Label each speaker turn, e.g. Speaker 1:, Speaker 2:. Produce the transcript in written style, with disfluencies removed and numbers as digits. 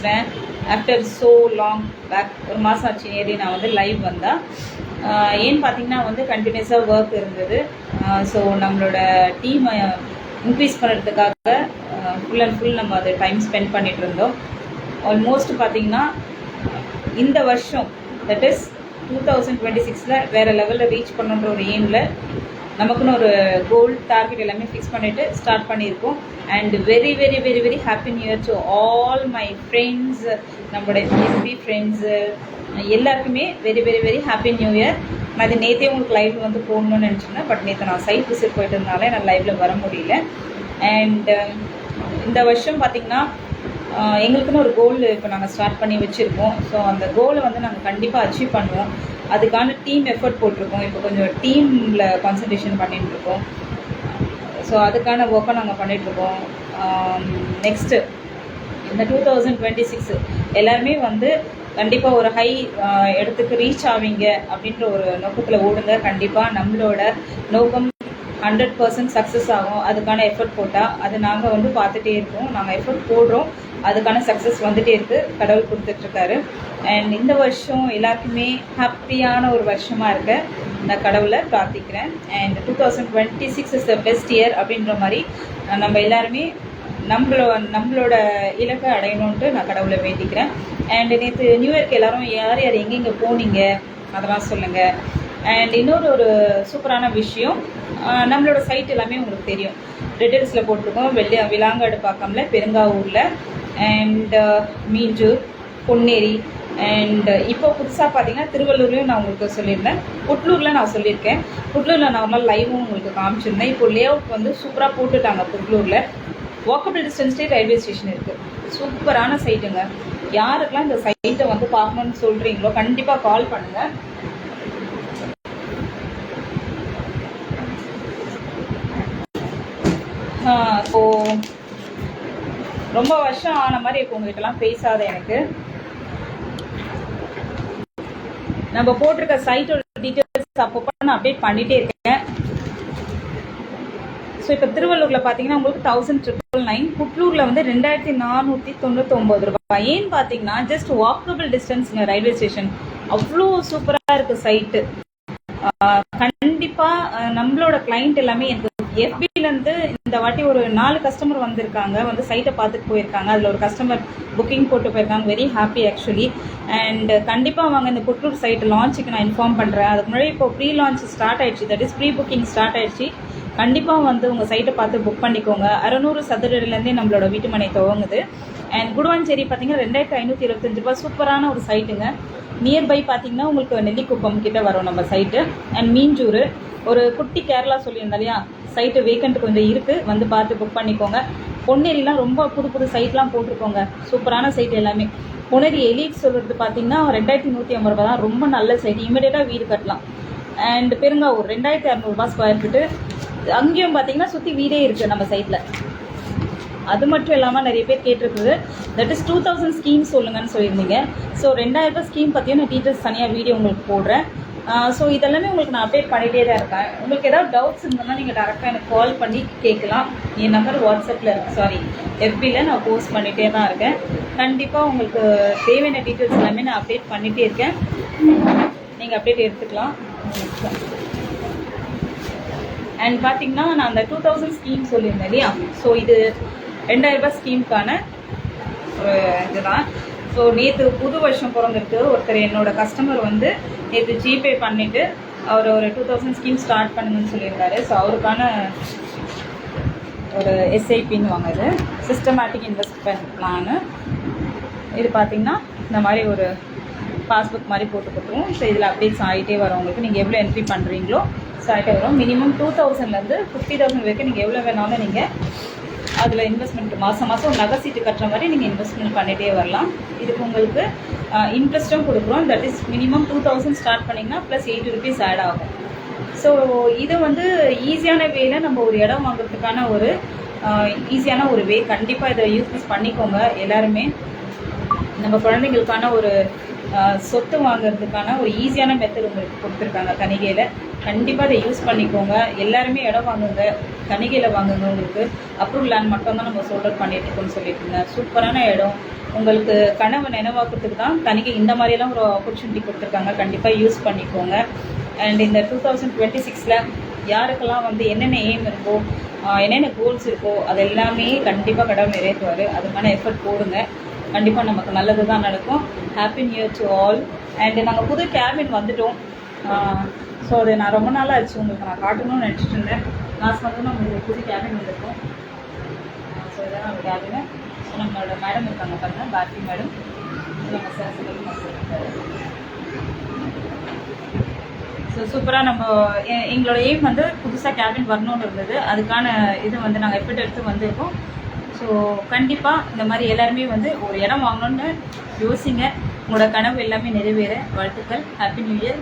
Speaker 1: பேசுகிறேன். After so long back ஒரு மாதம் ஆச்சு ஏறி நான் வந்து லைவ் வந்தேன். ஏன்னு பார்த்தீங்கன்னா வந்து கண்டினியூஸாக ஒர்க் இருந்தது. ஸோ நம்மளோட டீமை இன்க்ரீஸ் பண்ணுறதுக்காக ஃபுல் அண்ட் ஃபுல் நம்ம அதை டைம் ஸ்பெண்ட் பண்ணிகிட்டு இருந்தோம். ஆல்மோஸ்ட் பார்த்தீங்கன்னா இந்த வருஷம் தட் இஸ் 2026 வேறு லெவலில் ரீச் பண்ணுன்ற ஒரு எய்மில் நமக்குன்னு ஒரு கோல் டார்கெட் எல்லாமே ஃபிக்ஸ் பண்ணிவிட்டு ஸ்டார்ட் பண்ணியிருக்கோம். And very very very very happy new year to all my friends, நம்மளுடைய ஃபேஸ்பி ஃப்ரெண்ட்ஸு எல்லாருக்குமே very very very happy new year. நான் இது நேற்றே உங்களுக்கு லைவில் வந்து போடணும்னு நினச்சிருந்தேன். பட் நேற்று நான் சைட் விசிட் போயிட்டு இருந்தாலே நான் லைவில் வர முடியல. அண்ட் இந்த வருஷம் பார்த்திங்கன்னா எங்களுக்குன்னு ஒரு கோல் இப்போ நாங்கள் ஸ்டார்ட் பண்ணி வச்சுருக்கோம். ஸோ அந்த கோலை வந்து நாங்கள் கண்டிப்பாக அச்சீவ் பண்ணுவோம். அதுக்கான டீம் எஃபர்ட் போட்டிருக்கோம். இப்போ கொஞ்சம் டீமில் கான்சன்ட்ரேஷன் பண்ணிகிட்ருக்கோம். ஸோ அதுக்கான ஒர்க்கை நாங்கள் பண்ணிகிட்ருக்கோம். நெக்ஸ்ட்டு இந்த 2026 எல்லாருமே வந்து கண்டிப்பாக ஒரு ஹை இடத்துக்கு ரீச் ஆவீங்க அப்படின்ற ஒரு நோக்கத்தில் ஓடுங்க. கண்டிப்பாக நம்மளோட நோக்கம் 100% சக்ஸஸ் ஆகும். அதுக்கான எஃபர்ட் போட்டால் அது நாங்கள் வந்து பார்த்துட்டே இருக்கோம். நாங்கள் எஃபர்ட் போடுறோம், அதுக்கான சக்ஸஸ் வந்துகிட்டே இருக்குது. கடவுள் கொடுத்துட்ருக்காரு. அண்ட் இந்த வருஷம் எல்லாருக்குமே ஹாப்பியான ஒரு வருஷமாக இருக்க நான் கடவுளை பிரார்த்திக்கிறேன். And 2026 is the best year அப்படின்ற மாதிரி நம்ம எல்லாருமே நம்மளோட இலக்கை அடையணுன்ட்டு நான் கடவுளை வேண்டிக்கிறேன். அண்ட் நேற்று நியூ இயர்க்கு எல்லோரும் யார் யார் எங்கெங்கே போனீங்க அதெல்லாம் சொல்லுங்கள். அண்ட் இன்னொரு ஒரு சூப்பரான விஷயம், நம்மளோட சைட் எல்லாமே உங்களுக்கு தெரியும், டீட்டெயில்ஸில் போட்டிருக்கோம். விலாங்காடு பாக்கம்ல, பெருங்காவூரில், அண்ட் மீஞ்சூர், பொன்னேரி, அண்ட் இப்போ புதுசாக பார்த்தீங்கன்னா திருவள்ளூர்லேயும் நான் உங்களுக்கு சொல்லியிருந்தேன். புட்லூரில் நான் சொல்லியிருக்கேன். புட்லூரில் நான் ஒரு நாள் லைவும் உங்களுக்கு காமிச்சிருந்தேன். இப்போ லே அவுட் வந்து சூப்பராக போட்டுட்டாங்க. புட்லூரில் வாக்கபிள் டிஸ்டன்ஸ்லேயே ரயில்வே ஸ்டேஷன் இருக்குது. சூப்பரான சைட்டுங்க. யாருக்கெல்லாம் இந்த சைட்டை வந்து பார்க்கணுன்னு சொல்கிறீங்களோ கண்டிப்பாக கால் பண்ணுங்கள். ஸோ ரொம்ப வருஷம் ஆன மாதிரி இப்போ உங்ககிட்டலாம் பேசாத எனக்கு. நம்ம போட்டிருக்க சைட்டோட டீட்டெயில்ஸ் அப்பப்போ நான் அப்டேட் பண்ணிகிட்டே இருக்கேன். ஸோ இப்போ திருவள்ளூரில் பார்த்தீங்கன்னா உங்களுக்கு 1999, புட்லூரில் வந்து 2499 ரூபாய். ஏன்னு பார்த்தீங்கன்னா ஜஸ்ட் வாக்கபிள் டிஸ்டன்ஸுங்க ரயில்வே ஸ்டேஷன். அவ்வளோ சூப்பராக இருக்குது சைட்டு. கண்டிப்பாக நம்மளோட கிளைண்ட் எல்லாமே எனக்கு எஃபிலேருந்து இந்த வாட்டி ஒரு 4 கஸ்டமர் வந்திருக்காங்க, வந்து சைட்டை பார்த்துட்டு போயிருக்காங்க. அதில் ஒரு கஸ்டமர் புக்கிங் போட்டு போயிருக்காங்க. Very happy actually. அண்ட் கண்டிப்பாக வாங்க, இந்த புட்லூர் சைட்டு லான்ச்சுக்கு நான் இன்ஃபார்ம் பண்ணுறேன். அதுக்கு முன்னாடி இப்போ ப்ரீ லான்ச் ஸ்டார்ட் ஆயிடுச்சு, that is pre booking start ஆயிடுச்சு. கண்டிப்பாக வந்து உங்கள் சைட்டை பார்த்து புக் பண்ணிக்கோங்க. 600 சதுரடிலேருந்தே நம்மளோட வீட்டு மனை துவங்குது. அண்ட் குடுவாஞ்சேரி பார்த்தீங்கன்னா 2525 ரூபாய். சூப்பரான ஒரு சைட்டுங்க. நியர்பை பார்த்தீங்கன்னா உங்களுக்கு நெல்லிக்குப்பம் கிட்ட வரும் நம்ம சைட்டு. அண்ட் மீஞ்சூர் ஒரு குட்டி கேரளா சொல்லியிருந்தேன் இல்லையா, சைட்டு வேக்கண்ட் கொஞ்சம் இருக்குது, வந்து பார்த்து புக் பண்ணிக்கோங்க. பொன்னேரிலாம் ரொம்ப புது புது சைட்லாம் போட்டிருக்கோங்க. சூப்பரான சைட் எல்லாமே. பொன்னேரி எலீட் சொல்கிறது பார்த்தீங்கன்னா 2150 ரூபா தான். ரொம்ப நல்ல சைட், இமீடியட்டாக வீடு கட்டலாம். அண்ட் பெருங்காவூர் 2600 ரூபா ஸ்கொயர் ஃபீட்டு. அங்கேயும் பார்த்தீங்கன்னா சுற்றி வீடே இருக்குது நம்ம சைட்டில். அது மட்டும் இல்லாமல் நிறைய பேர் கேட்டிருக்குது, தட் இஸ் 2000 ஸ்கீம் சொல்லுங்கன்னு சொல்லியிருந்தீங்க. ஸோ 2000 ரூபாய் ஸ்கீம் பற்றியும் நான் டீட்டெயில்ஸ் தனியாக வீடியோ உங்களுக்கு போடுறேன். ஸோ இதெல்லாமே உங்களுக்கு நான் அப்டேட் பண்ணிகிட்டே தான் இருக்கேன். உங்களுக்கு ஏதாவது டவுட்ஸ் இருந்ததுன்னா நீங்கள் டேரெக்டாக எனக்கு கால் பண்ணி கேட்கலாம். என் நம்பர் வாட்ஸ்அப்பில் இருக்குது, சாரி எஃபியில் நான் போஸ்ட் பண்ணிகிட்டே தான் இருக்கேன். கண்டிப்பாக உங்களுக்கு தேவையான டீட்டெயில்ஸ் எல்லாமே நான் அப்டேட் பண்ணிகிட்டே இருக்கேன். நீங்கள் அப்டேட் எடுத்துக்கலாம். அண்ட் பார்த்தீங்கன்னா நான் அந்த 2000 ஸ்கீம் சொல்லியிருந்தேன் இல்லையா, ஸோ இது 2000 ரூபாய் ஸ்கீமுக்கான இதுதான். ஸோ நேற்று புது வருஷம் பிறந்திருக்கு. ஒருத்தர் என்னோட கஸ்டமர் வந்து நேற்று ஜிபே பண்ணிவிட்டு அவர் ஒரு 2000 ஸ்கீம் ஸ்டார்ட் பண்ணுங்கன்னு சொல்லியிருந்தாரு. ஸோ அவருக்கான ஒரு எஸ்ஐபின்னு வாங்குது, சிஸ்டமேட்டிக் இன்வெஸ்ட்மெண்ட் பிளானு. இது பார்த்திங்கன்னா இந்த மாதிரி ஒரு பாஸ்புக் மாதிரி போட்டு கொடுத்துருவோம். ஸோ இதில் அப்டேட்ஸ் ஆகிட்டே வரும். உங்களுக்கு நீங்கள் எவ்வளோ என்ட்ரி பண்ணுறீங்களோ ஸ்டார்ட்டே வரும். மினிமம் 2000லேருந்து 50,000 வரைக்கும் நீங்கள் எவ்வளோ வேணாலும் நீங்கள் அதில் இன்வெஸ்ட்மெண்ட் மாதம் மாதம் நகை சீட்டு கட்டுற மாதிரி நீங்கள் இன்வெஸ்ட்மெண்ட் பண்ணிகிட்டே வரலாம். இதுக்கு உங்களுக்கு இன்ட்ரெஸ்ட்டும் கொடுக்குறோம். தட் இஸ் மினிமம் 2000 ஸ்டார்ட் பண்ணிங்கன்னா ப்ளஸ் 80 rupees ஆட் ஆகும். ஸோ இது வந்து ஈஸியான வேல நம்ம ஒரு இடம் வாங்குறதுக்கான ஒரு ஈஸியான ஒரு வே. கண்டிப்பாக இதை யூஸ் பண்ணிக்கோங்க எல்லாருமே. நம்ம குழந்தைங்களுக்கான ஒரு சொத்து வாங்குறதுக்கான ஒரு ஈஸியான மெத்தட் உங்களுக்கு கொடுத்துருக்காங்க கணிகையில். கண்டிப்பாக அதை யூஸ் பண்ணிக்கோங்க. எல்லாருமே இடம் வாங்குங்க, கணிகையில் வாங்குங்க. உங்களுக்கு அப்ரூவல் லேண்ட் மட்டும்தான் நம்ம சோல்டர் பண்ணிட்டு இருக்கோம்னு சொல்லிட்டு இருந்தேன். சூப்பரான இடம், உங்களுக்கு கனவு நினைவாக்குறதுக்கு தான் கணிகை இந்த மாதிரியெல்லாம் ஒரு ஆப்பர்ச்சுனிட்டி கொடுத்துருக்காங்க. கண்டிப்பாக யூஸ் பண்ணிக்கோங்க. அண்ட் இந்த 2026 யாருக்கெல்லாம் வந்து என்னென்ன எய்ம் இருக்கோ, என்னென்ன கோல்ஸ் இருக்கோ, அது எல்லாமே கண்டிப்பாக கடவுள் நிறைவேற்றுவார். அதுக்கான எஃபர்ட் போடுங்க. கண்டிப்பாக நமக்கு நல்லது தான் நடக்கும். Happy new year to all. And நாங்கள் புது கேபின் வந்துட்டோம். ஸோ அது நான் ரொம்ப நாளாக ஆச்சு உங்களுக்கு நான் காட்டணும்னு நினச்சிட்டு இருந்தேன். லாஸ்ட் வந்து நம்மளுக்கு புது கேபின் வந்திருக்கோம். ஸோ இதான் நம்ம கேபினு. ஸோ நம்மளோட மேடம் இருக்காங்க பாருங்கள், பாரதி மேடம். நம்ம சார் சொல்லியிருக்காரு. ஸோ சூப்பராக நம்ம எங்களோட எய்ம் வந்து புதுசாக கேபின் வரணும்னு இருந்தது. அதுக்கான இது வந்து நாங்கள் எஃபர்ட் எடுத்து வந்திருக்கோம். ஸோ கண்டிப்பாக இந்த மாதிரி எல்லாருமே வந்து ஒரு இடம் வாங்கணுன்னு யோசிங்க. உங்களோட கனவு எல்லாமே நிறைவேற வாழ்த்துக்கள். Happy new year.